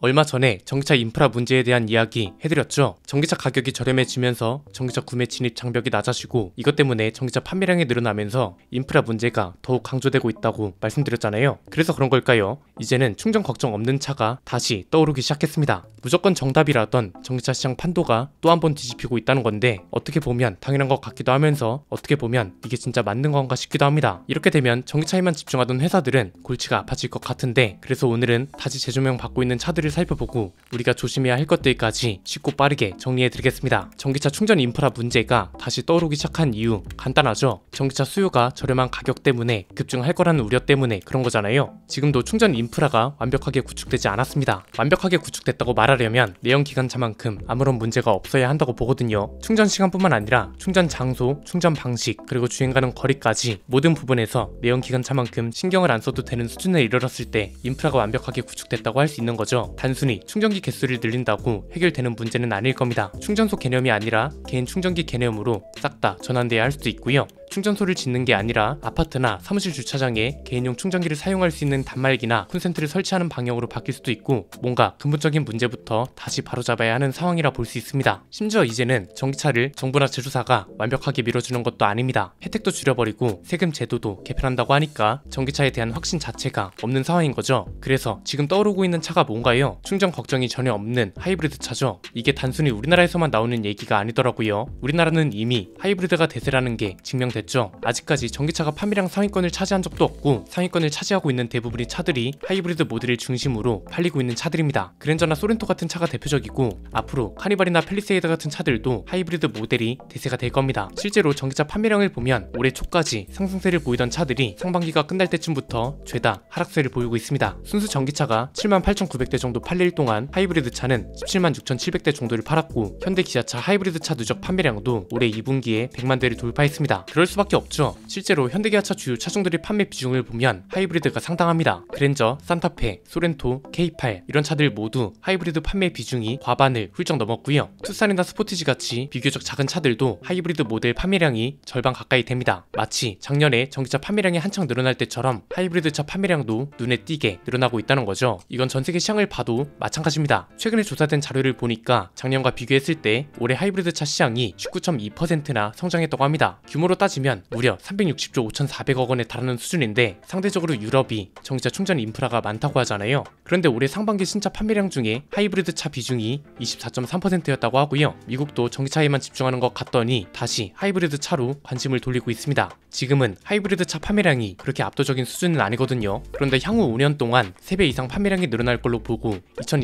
얼마 전에 전기차 인프라 문제에 대한 이야기 해드렸죠. 전기차 가격이 저렴해지면서 전기차 구매 진입 장벽이 낮아지고 이것 때문에 전기차 판매량이 늘어나면서 인프라 문제가 더욱 강조되고 있다고 말씀드렸잖아요. 그래서 그런 걸까요? 이제는 충전 걱정 없는 차가 다시 떠오르기 시작했습니다. 무조건 정답이라던 전기차 시장 판도가 또 한 번 뒤집히고 있다는 건데 어떻게 보면 당연한 것 같기도 하면서 어떻게 보면 이게 진짜 맞는 건가 싶기도 합니다. 이렇게 되면 전기차에만 집중하던 회사들은 골치가 아파질 것 같은데 그래서 오늘은 다시 재조명 받고 있는 차들을 살펴보고 우리가 조심해야 할 것들까지 쉽고 빠르게 정리해드리겠습니다. 전기차 충전 인프라 문제가 다시 떠오르기 시작한 이유 간단하죠. 전기차 수요가 저렴한 가격 때문에 급증할 거라는 우려 때문에 그런 거잖아요. 지금도 충전 인프라가 완벽하게 구축되지 않았습니다. 완벽하게 구축됐다고 말하려면 내연 기관차만큼 아무런 문제가 없어야 한다고 보거든요. 충전 시간뿐만 아니라 충전 장소, 충전 방식, 그리고 주행가는 거리까지 모든 부분에서 내연 기관차만큼 신경을 안 써도 되는 수준에 이르렀을 때 인프라가 완벽하게 구축됐다고 할 수 있는 거죠. 단순히 충전기 개수를 늘린다고 해결되는 문제는 아닐 겁니다. 충전소 개념이 아니라 개인 충전기 개념으로 싹 다 전환돼야 할 수도 있고요. 충전소를 짓는 게 아니라 아파트나 사무실 주차장에 개인용 충전기를 사용할 수 있는 단말기나 콘센트를 설치하는 방향으로 바뀔 수도 있고 뭔가 근본적인 문제부터 다시 바로잡아야 하는 상황이라 볼 수 있습니다. 심지어 이제는 전기차를 정부나 제조사가 완벽하게 밀어주는 것도 아닙니다. 혜택도 줄여버리고 세금 제도도 개편한다고 하니까 전기차에 대한 확신 자체가 없는 상황인 거죠. 그래서 지금 떠오르고 있는 차가 뭔가요? 충전 걱정이 전혀 없는 하이브리드 차죠. 이게 단순히 우리나라에서만 나오는 얘기가 아니더라고요. 우리나라는 이미 하이브리드가 대세라는 게 증명됐죠. 아직까지 전기차가 판매량 상위권을 차지한 적도 없고 상위권을 차지하고 있는 대부분의 차들이 하이브리드 모델을 중심으로 팔리고 있는 차들입니다. 그랜저나 소렌토 같은 차가 대표적이고 앞으로 카니발이나 펠리세이드 같은 차들도 하이브리드 모델이 대세가 될 겁니다. 실제로 전기차 판매량을 보면 올해 초까지 상승세를 보이던 차들이 상반기가 끝날 때쯤부터 죄다 하락세를 보이고 있습니다. 순수 전기차가 78,900대 정도 팔릴 동안 하이브리드 차는 176,700대 정도를 팔았고 현대 기아차 하이브리드 차 누적 판매량도 올해 2분기에 100만 대를 돌파했습니다. 그럴 수밖에 없죠. 실제로 현대기아차 주요 차종들의 판매 비중을 보면 하이브리드가 상당합니다. 그랜저, 산타페, 소렌토, K8 이런 차들 모두 하이브리드 판매 비중이 과반을 훌쩍 넘었고요. 투싼이나 스포티지 같이 비교적 작은 차들도 하이브리드 모델 판매량이 절반 가까이 됩니다. 마치 작년에 전기차 판매량이 한창 늘어날 때처럼 하이브리드 차 판매량도 눈에 띄게 늘어나고 있다는 거죠. 이건 전 세계 시장을 봐도 마찬가지입니다. 최근에 조사된 자료를 보니까 작년과 비교했을 때 올해 하이브리드 차 시장이 19.2%나 성장했다고 합니다. 규모로 따지면 무려 360조 5,400억 원에 달하는 수준인데 상대적으로 유럽이 전기차 충전 인프라가 많다고 하잖아요. 그런데 올해 상반기 신차 판매량 중에 하이브리드 차 비중이 24.3%였다고 하고요. 미국도 전기차에만 집중하는 것 같더니 다시 하이브리드 차로 관심을 돌리고 있습니다. 지금은 하이브리드 차 판매량이 그렇게 압도적인 수준은 아니거든요. 그런데 향후 5년 동안 3배 이상 판매량이 늘어날 걸로 보고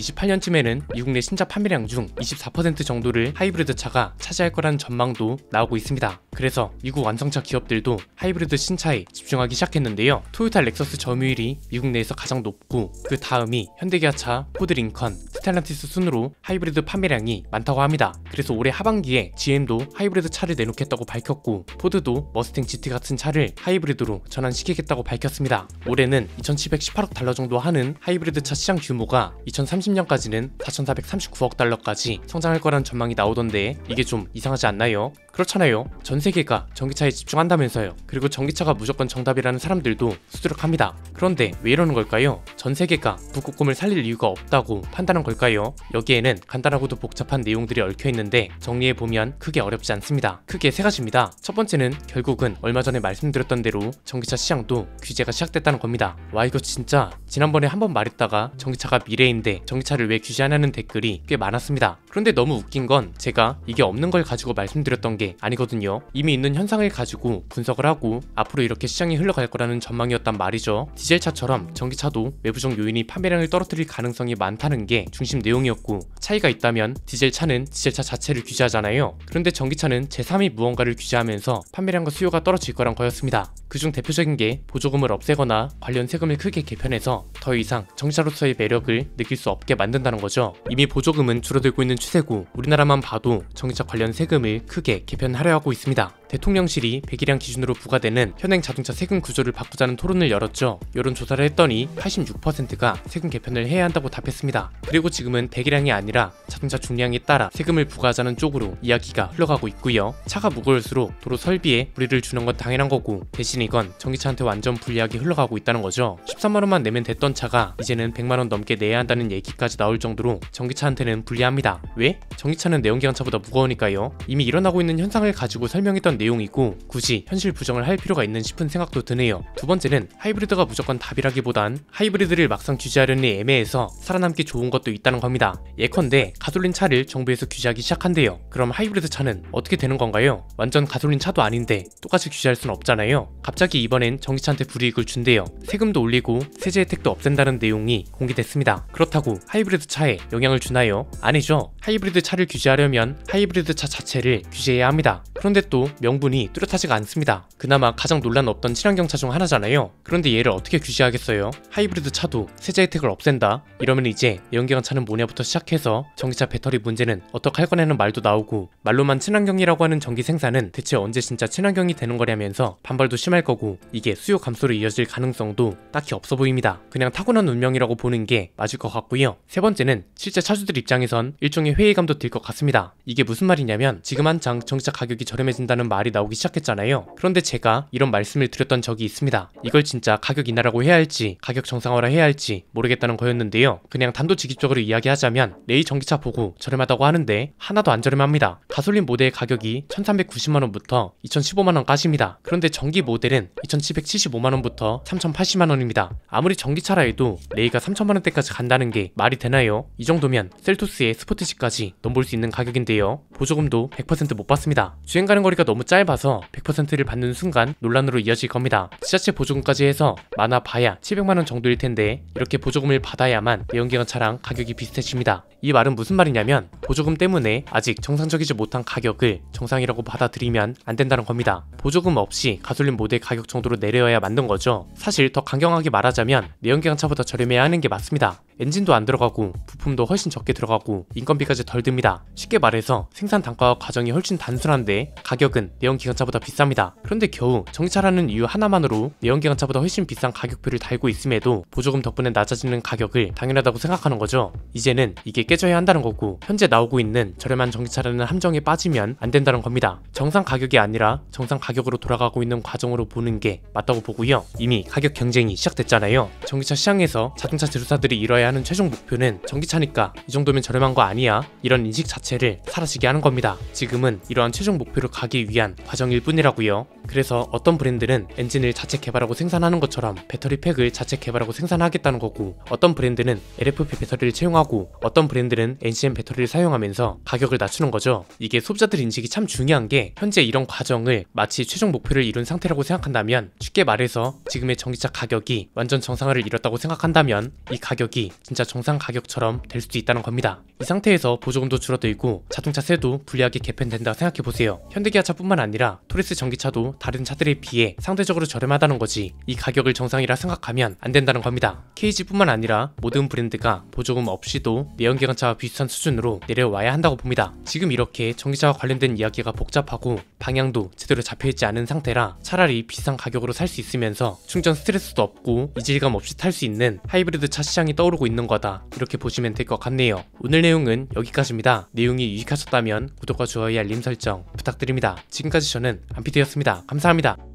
2028년쯤에는 미국 내 신차 판매량 중 24% 정도를 하이브리드 차가 차지할 거라는 전망도 나오고 있습니다. 그래서 미국 완성차 기업들도 하이브리드 신차에 집중하기 시작했는데요. 토요타 렉서스 점유율이 미국 내에서 가장 높고 그 다음이 현대기아차, 포드 링컨, 스텔란티스 순으로 하이브리드 판매량이 많다고 합니다. 그래서 올해 하반기에 GM도 하이브리드 차를 내놓겠다고 밝혔고 포드도 머스탱 GT 같은 차를 하이브리드로 전환시키겠다고 밝혔습니다. 올해는 2,718억 달러 정도 하는 하이브리드 차 시장 규모가 2030년까지는 4,439억 달러까지 성장할 거라는 전망이 나오던데 이게 좀 이상하지 않나요? 그렇잖아요. 전 세계가 전기차에 집중한다면서요. 그리고 전기차가 무조건 정답이라는 사람들도 수두룩합니다. 그런데 왜 이러는 걸까요? 전 세계가 북극곰을 살릴 이유가 없다고 판단한 걸까요? 여기에는 간단하고도 복잡한 내용들이 얽혀있는데 정리해보면 크게 어렵지 않습니다. 크게 세 가지입니다. 첫 번째는 결국은 얼마 전에 말씀드렸던 대로 전기차 시장도 규제가 시작됐다는 겁니다. 와 이거 진짜 지난번에 한번 말했다가 전기차가 미래인데 전기차를 왜 규제하냐는 댓글이 꽤 많았습니다. 그런데 너무 웃긴 건 제가 이게 없는 걸 가지고 말씀드렸던 게 아니거든요. 이미 있는 현상을 가지고 분석을 하고 앞으로 이렇게 시장이 흘러갈 거라는 전망이었단 말이죠. 디젤차처럼 전기차도 외부적 요인이 판매량을 떨어뜨릴 가능성이 많다는 게 중심 내용이었고 차이가 있다면 디젤차는 디젤차 자체를 규제하잖아요. 그런데 전기차는 제3의 무언가를 규제하면서 판매량과 수요가 떨어질 거란 거였습니다. 그중 대표적인 게 보조금을 없애거나 관련 세금을 크게 개편해서 더 이상 전기차로서의 매력을 느낄 수 없게 만든다는 거죠. 이미 보조금은 줄어들고 있는 추세고 우리나라만 봐도 전기차 관련 세금을 크게 개편했습니다. 개편하려 하고 있습니다. 대통령실이 배기량 기준으로 부과되는 현행 자동차 세금 구조를 바꾸자는 토론을 열었죠. 여론조사를 했더니 86%가 세금 개편을 해야 한다고 답했습니다. 그리고 지금은 배기량이 아니라 자동차 중량에 따라 세금을 부과하자는 쪽으로 이야기가 흘러가고 있고요. 차가 무거울수록 도로 설비에 무리를 주는 건 당연한 거고, 대신 이건 전기차한테 완전 불리하게 흘러가고 있다는 거죠. 13만원만 내면 됐던 차가 이제는 100만원 넘게 내야 한다는 얘기까지 나올 정도로 전기차한테는 불리합니다. 왜? 전기차는 내연기관차보다 무거우니까요. 이미 일어나고 있는 현상을 가지고 설명했던 내용이고 굳이 현실 부정을 할 필요가 있는 싶은 생각도 드네요. 두 번째는 하이브리드가 무조건 답이라기보단 하이브리드를 막상 규제하려니 애매해서 살아남기 좋은 것도 있다는 겁니다. 예컨대 가솔린 차를 정부에서 규제하기 시작한대요. 그럼 하이브리드 차는 어떻게 되는 건가요? 완전 가솔린 차도 아닌데 똑같이 규제할 순 없잖아요. 갑자기 이번엔 전기차한테 불이익을 준대요. 세금도 올리고 세제 혜택도 없앤다는 내용이 공개됐습니다. 그렇다고 하이브리드 차에 영향을 주나요? 아니죠. 하이브리드 차를 규제하려면 하이브리드 차 자체를 규제해야 합니다. 그런데 또 명분이 뚜렷하지가 않습니다. 그나마 가장 논란 없던 친환경차 중 하나잖아요. 그런데 얘를 어떻게 규제하겠어요? 하이브리드 차도 세제 혜택을 없앤다? 이러면 이제 내연기관차는 뭐냐부터 시작해서 전기차 배터리 문제는 어떡할 거냐는 말도 나오고, 말로만 친환경이라고 하는 전기 생산은 대체 언제 진짜 친환경이 되는 거냐면서 반발도 심할 거고, 이게 수요 감소로 이어질 가능성도 딱히 없어 보입니다. 그냥 타고난 운명이라고 보는 게 맞을 것 같고요. 세 번째는 실제 차주들 입장에선 일종의 회의감도 들 것 같습니다. 이게 무슨 말이냐면 지금 한창 전기차 가격이 저렴해진다는 말이 나오기 시작했잖아요. 그런데 제가 이런 말씀을 드렸던 적이 있습니다. 이걸 진짜 가격 인하라고 해야 할지 가격 정상화라 해야 할지 모르겠다는 거였는데요. 그냥 단도직입적으로 이야기하자면 레이 전기차 보고 저렴하다고 하는데 하나도 안 저렴합니다. 가솔린 모델 가격이 1390만원부터 2015만원까지입니다. 그런데 전기 모델은 2775만원부터 3080만원입니다. 아무리 전기차라 해도 레이가 3000만원대까지 간다는 게 말이 되나요? 이 정도면 셀토스의 스포티지까지 넘볼 수 있는 가격인데요. 보조금도 100% 못 받습니다. 주행 가는 거리가 너무 짧아서 100%를 받는 순간 논란으로 이어질 겁니다. 지자체 보조금까지 해서 많아 봐야 700만원 정도일 텐데 이렇게 보조금을 받아야만 내연기관차랑 가격이 비슷해집니다. 이 말은 무슨 말이냐면 보조금 때문에 아직 정상적이지 못한 가격을 정상이라고 받아들이면 안 된다는 겁니다. 보조금 없이 가솔린 모델 가격 정도로 내려야 만든 거죠. 사실 더 강경하게 말하자면 내연기관차보다 저렴해야 하는 게 맞습니다. 엔진도 안 들어가고 부품도 훨씬 적게 들어가고 인건비까지 덜 듭니다. 쉽게 말해서 생산 단가와 과정이 훨씬 단순한데 가격은 내연기관차보다 비쌉니다. 그런데 겨우 전기차라는 이유 하나만으로 내연기관차보다 훨씬 비싼 가격표를 달고 있음에도 보조금 덕분에 낮아지는 가격을 당연하다고 생각하는 거죠. 이제는 이게 깨져야 한다는 거고, 현재 나오고 있는 저렴한 전기차라는 함정에 빠지면 안 된다는 겁니다. 정상 가격이 아니라 정상 가격으로 돌아가고 있는 과정으로 보는 게 맞다고 보고요. 이미 가격 경쟁이 시작됐잖아요. 전기차 시장에서 자동차 제조사들이 이뤄야 하는 최종 목표는 전기차니까 이 정도면 저렴한 거 아니야? 이런 인식 자체를 사라지게 하는 겁니다. 지금은 이러한 최종 목표로 가기 위한 과정일 뿐이라고요. 그래서 어떤 브랜드는 엔진을 자체 개발하고 생산하는 것처럼 배터리 팩을 자체 개발하고 생산하겠다는 거고, 어떤 브랜드는 LFP 배터리를 채용하고 어떤 브랜드는 NCM 배터리를 사용하면서 가격을 낮추는 거죠. 이게 소비자들 인식이 참 중요한 게, 현재 이런 과정을 마치 최종 목표를 이룬 상태라고 생각한다면, 쉽게 말해서 지금의 전기차 가격이 완전 정상화를 이뤘다고 생각한다면 이 가격이 진짜 정상 가격처럼 될 수도 있다는 겁니다. 이 상태에서 보조금도 줄어들고 자동차세도 불리하게 개편된다 생각해보세요. 현대기아차뿐만 아니라 토레스 전기차도 다른 차들에 비해 상대적으로 저렴하다는 거지, 이 가격을 정상이라 생각하면 안 된다는 겁니다. KG뿐만 아니라 모든 브랜드가 보조금 없이도 내연기관차와 비슷한 수준으로 내려와야 한다고 봅니다. 지금 이렇게 전기차와 관련된 이야기가 복잡하고 방향도 제대로 잡혀있지 않은 상태라 차라리 비싼 가격으로 살 수 있으면서 충전 스트레스도 없고 이질감 없이 탈 수 있는 하이브리드 차 시장이 떠오르고 있는 거다, 이렇게 보시면 될 것 같네요. 오늘 내용은 여기까지입니다. 내용이 유익하셨다면 구독과 좋아요, 알림 설정 부탁드립니다. 지금까지 저는 안피디였습니다. 감사합니다.